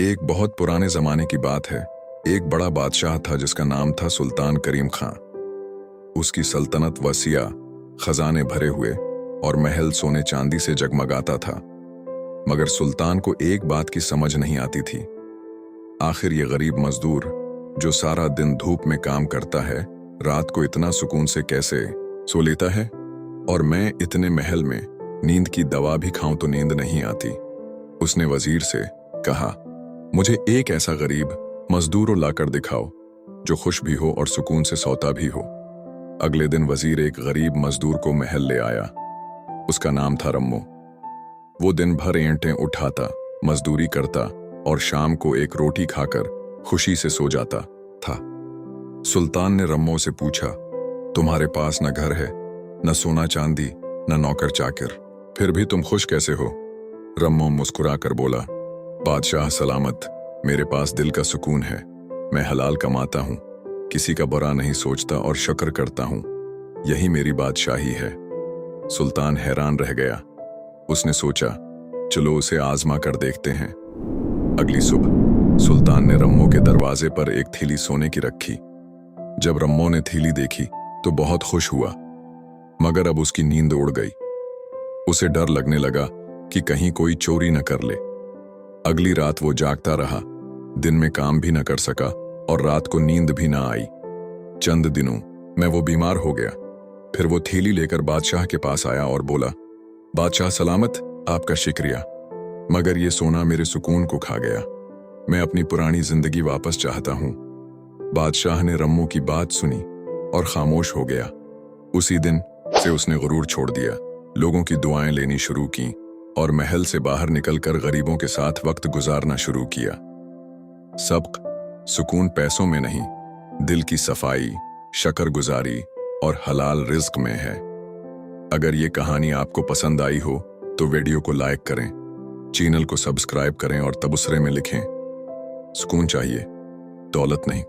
एक बहुत पुराने जमाने की बात है। एक बड़ा बादशाह था जिसका नाम था सुल्तान करीम खां। उसकी सल्तनत वसिया, खजाने भरे हुए और महल सोने चांदी से जगमगाता था। मगर सुल्तान को एक बात की समझ नहीं आती थी। आखिर ये गरीब मजदूर जो सारा दिन धूप में काम करता है, रात को इतना सुकून से कैसे सो लेता है, और मैं इतने महल में नींद की दवा भी खाऊं तो नींद नहीं आती। उसने वजीर से कहा, मुझे एक ऐसा गरीब मजदूर लाकर दिखाओ जो खुश भी हो और सुकून से सोता भी हो। अगले दिन वजीर एक गरीब मजदूर को महल ले आया। उसका नाम था रम्मो। वो दिन भर ईंटें उठाता, मजदूरी करता और शाम को एक रोटी खाकर खुशी से सो जाता था। सुल्तान ने रम्मो से पूछा, तुम्हारे पास न घर है, न सोना चांदी, न नौकर चाकर, फिर भी तुम खुश कैसे हो? रम्मो मुस्कुरा कर बोला, बादशाह सलामत, मेरे पास दिल का सुकून है। मैं हलाल कमाता हूँ, किसी का बुरा नहीं सोचता और शुक्र करता हूँ। यही मेरी बादशाही है। सुल्तान हैरान रह गया। उसने सोचा, चलो उसे आजमा कर देखते हैं। अगली सुबह सुल्तान ने रम्मो के दरवाजे पर एक थैली सोने की रखी। जब रम्मो ने थैली देखी तो बहुत खुश हुआ, मगर अब उसकी नींद उड़ गई। उसे डर लगने लगा कि कहीं कोई चोरी न कर ले। अगली रात वो जागता रहा, दिन में काम भी न कर सका और रात को नींद भी न आई। चंद दिनों में वो बीमार हो गया। फिर वो थैली लेकर बादशाह के पास आया और बोला, बादशाह सलामत, आपका शुक्रिया, मगर ये सोना मेरे सुकून को खा गया। मैं अपनी पुरानी जिंदगी वापस चाहता हूँ। बादशाह ने रम्मो की बात सुनी और खामोश हो गया। उसी दिन से उसने गुरूर छोड़ दिया, लोगों की दुआएं लेनी शुरू की और महल से बाहर निकलकर गरीबों के साथ वक्त गुजारना शुरू किया। सबक सुकून पैसों में नहीं, दिल की सफाई, शुक्रगुजारी और हलाल रिज्क में है। अगर ये कहानी आपको पसंद आई हो तो वीडियो को लाइक करें, चैनल को सब्सक्राइब करें और तबसरे में लिखें, सुकून चाहिए, दौलत नहीं।